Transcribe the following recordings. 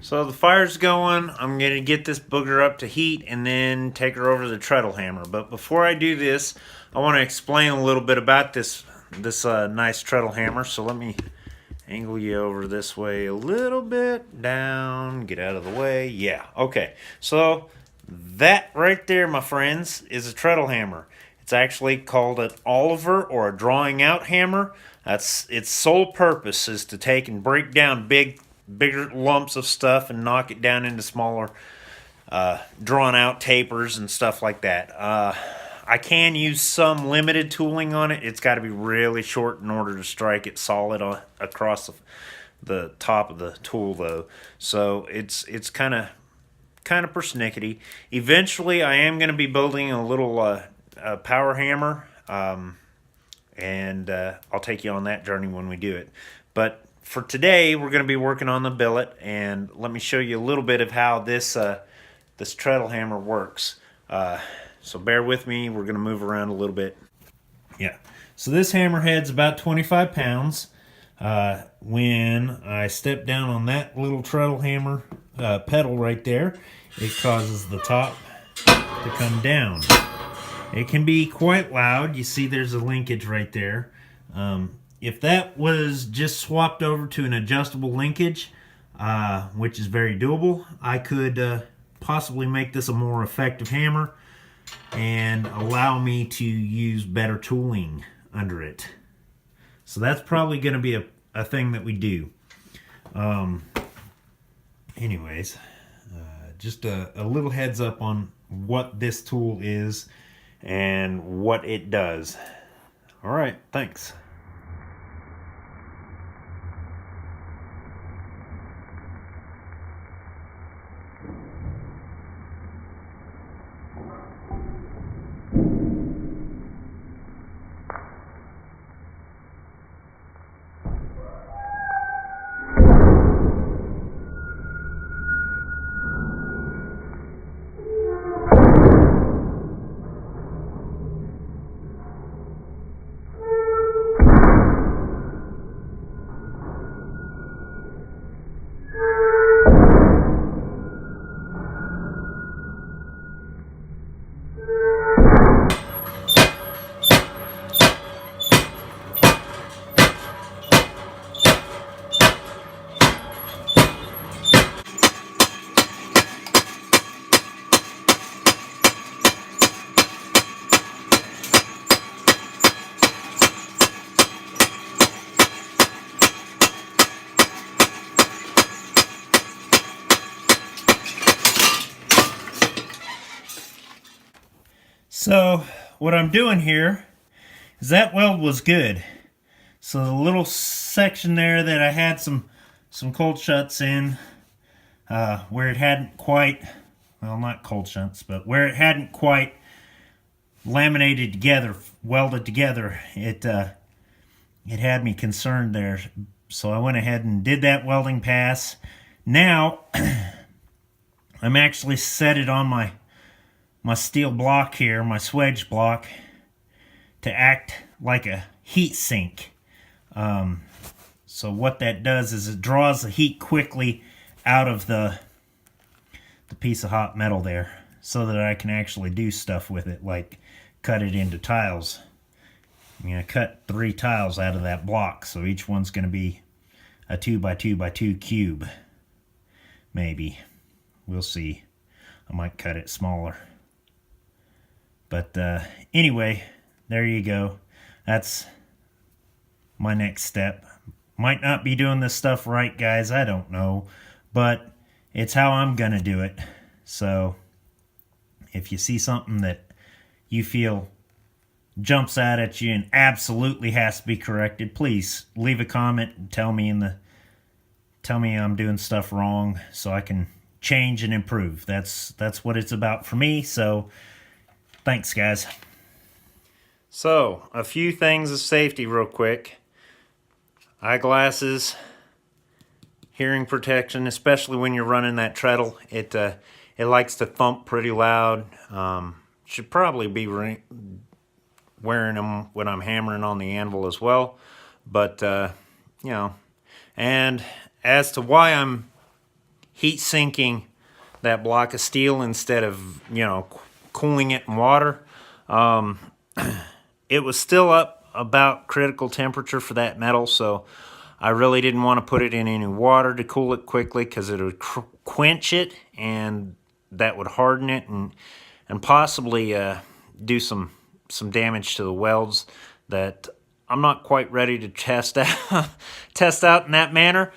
So the fire's going. I'm going to get this booger up to heat and then take her over to the treadle hammer. But before I do this, I want to explain a little bit about this nice treadle hammer. So let me angle you over this way a little bit. Down. Get out of the way. Yeah. Okay. So that right there, my friends, is a treadle hammer. It's actually called an Oliver or a drawing out hammer. That's its sole purpose is to take and break down bigger lumps of stuff and knock it down into smaller drawn out tapers and stuff like that. I can use some limited tooling on it. It's got to be really short in order to strike it solid across the top of the tool though. So it's kind of persnickety. Eventually I am going to be building a little power hammer, and I'll take you on that journey when we do it. But for today, we're going to be working on the billet, and let me show you a little bit of how this treadle hammer works. So bear with me. We're going to move around a little bit. Yeah. So this hammer head's about 25 pounds. When I step down on that little treadle hammer pedal right there, it causes the top to come down. It can be quite loud. You see there's a linkage right there. If that was just swapped over to an adjustable linkage, which is very doable, I could possibly make this a more effective hammer and allow me to use better tooling under it. So that's probably going to be a thing that we do. Anyways, just a little heads up on what this tool is and what it does. All right, thanks. So what I'm doing here is that weld was good. So the little section there that I had some cold shuts in, where it hadn't quite, well, not cold shuts, but where it hadn't quite laminated together, welded together, it had me concerned there. So I went ahead and did that welding pass. Now I'm actually set it on my steel block here, my swedge block, to act like a heat sink. So what that does is it draws the heat quickly out of the piece of hot metal there, so that I can actually do stuff with it, like cut it into tiles. I'm going to cut 3 tiles out of that block, so each one's going to be a 2x2x2 cube. Maybe. We'll see. I might cut it smaller. But anyway, there you go. That's my next step. Might not be doing this stuff right, guys. I don't know. But it's how I'm going to do it. So if you see something that you feel jumps out at you and absolutely has to be corrected, please leave a comment and tell me I'm doing stuff wrong so I can change and improve. That's what it's about for me. So thanks, guys. So, a few things of safety real quick. Eyeglasses, hearing protection, especially when you're running that treadle. It likes to thump pretty loud. Should probably be wearing them when I'm hammering on the anvil as well. But, you know, and as to why I'm heat sinking that block of steel instead of, you know, cooling it in water. It was still up about critical temperature for that metal, so I really didn't want to put it in any water to cool it quickly because it would quench it, and that would harden it and possibly do some damage to the welds that I'm not quite ready to test out test out in that manner.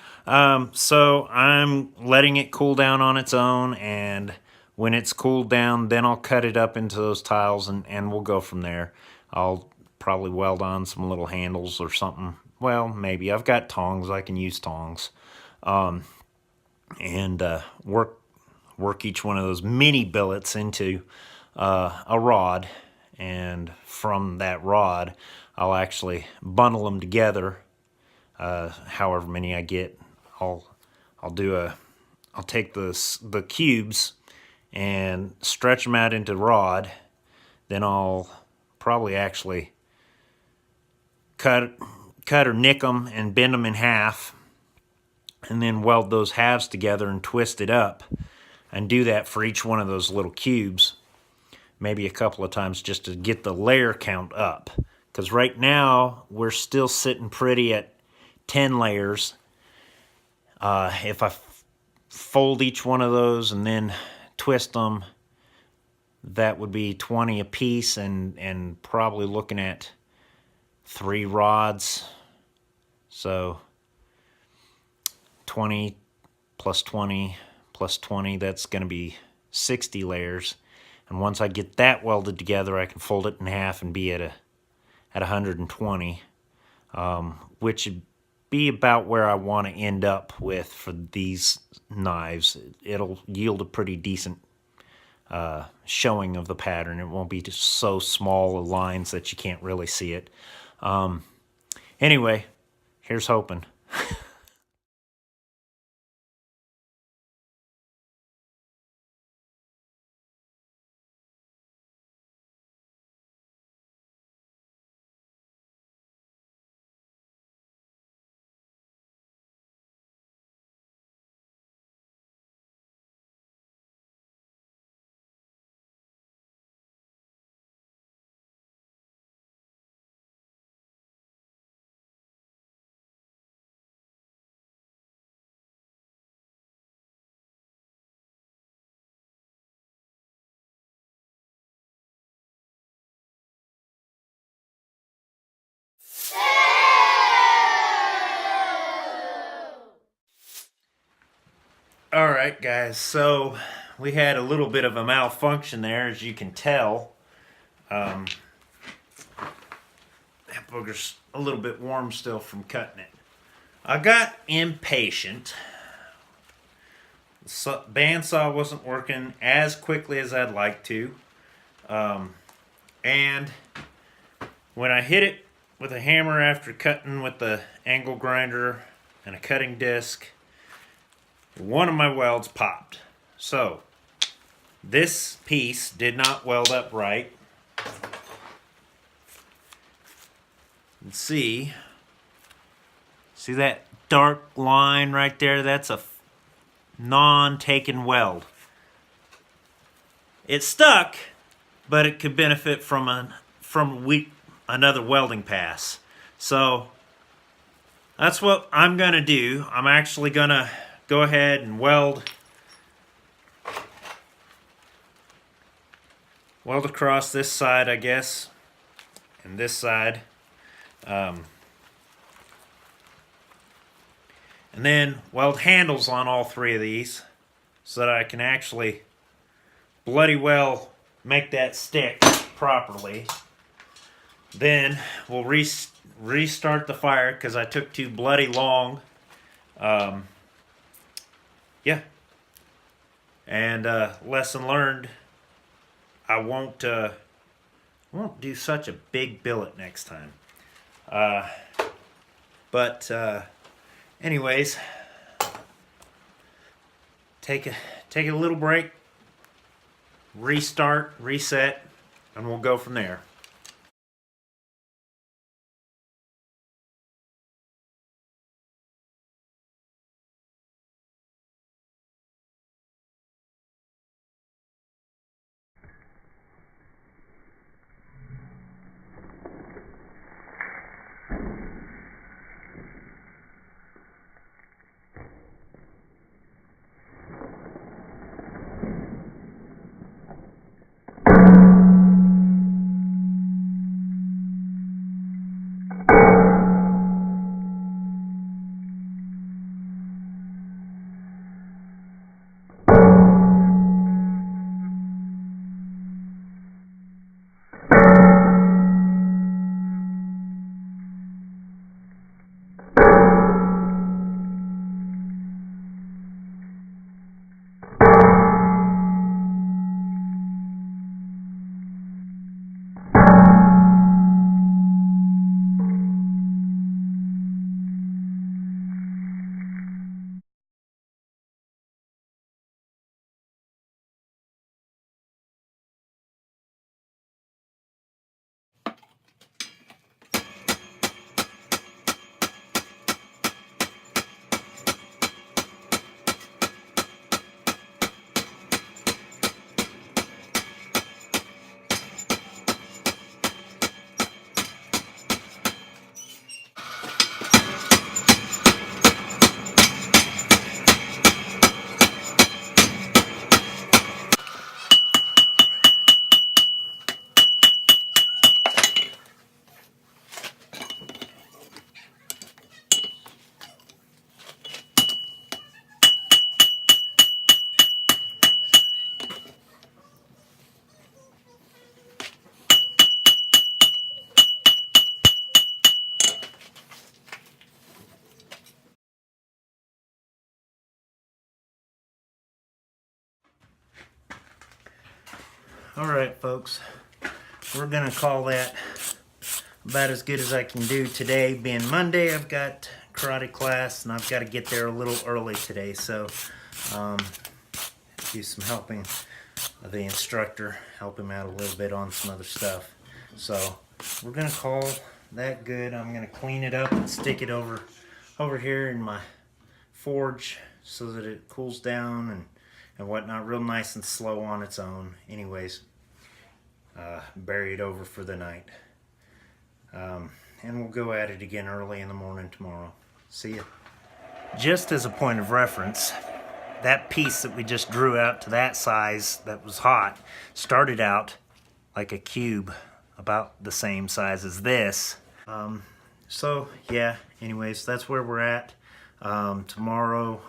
So I'm letting it cool down on its own, and when it's cooled down, then I'll cut it up into those tiles, and we'll go from there. I'll probably weld on some little handles or something. Well, maybe. I've got tongs. I can use tongs. And work each one of those mini billets into a rod. And from that rod, I'll actually bundle them together. However many I get, I'll take the cubes and stretch them out into rod. Then I'll probably actually cut or nick them and bend them in half, and then weld those halves together and twist it up, and do that for each one of those little cubes, maybe a couple of times, just to get the layer count up. Because right now we're still sitting pretty at 10 layers. If I fold each one of those and then twist them, that would be 20 a piece, and probably looking at 3 rods. So 20 plus 20 plus 20, that's going to be 60 layers. And once I get that welded together, I can fold it in half and be at 120, which would be about where I want to end up with for these knives. It'll yield a pretty decent showing of the pattern. It won't be just so small of lines that you can't really see it. Anyway, here's hoping. Alright guys, so we had a little bit of a malfunction there, as you can tell. That booger's a little bit warm still from cutting it. I got impatient. The bandsaw wasn't working as quickly as I'd like to. And when I hit it with a hammer after cutting with the angle grinder and a cutting disc, one of my welds popped. So this piece did not weld up right. And see that dark line right there? That's a non-taken weld. It stuck, but it could benefit from another welding pass. So that's what I'm gonna do. I'm actually gonna go ahead and weld across this side, I guess, and this side. And then weld handles on all 3 of these so that I can actually bloody well make that stick properly. Then we'll restart the fire because I took too bloody long. Yeah. And lesson learned, I won't do such a big billet next time. But anyways, take a little break, restart, reset, and we'll go from there. Alright folks, we're gonna call that about as good as I can do today. Being Monday, I've got karate class and I've got to get there a little early today, so do some helping of the instructor, help him out a little bit on some other stuff. So we're gonna call that good. I'm gonna clean it up and stick it over here in my forge so that it cools down and whatnot, real nice and slow on its own. Anyways, bury it over for the night. And we'll go at it again early in the morning tomorrow. See ya. Just as a point of reference, that piece that we just drew out to that size that was hot started out like a cube about the same size as this. So yeah, anyways, that's where we're at. Tomorrow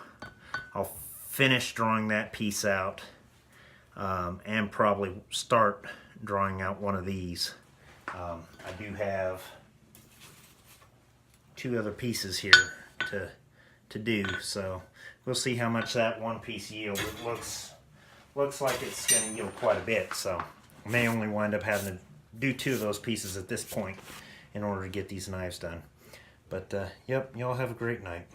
I'll finish drawing that piece out and probably start drawing out one of these. I do have 2 other pieces here to do, so we'll see how much that one piece yields. It looks like it's going to yield quite a bit, so I may only wind up having to do 2 of those pieces at this point in order to get these knives done. But yep, y'all have a great night.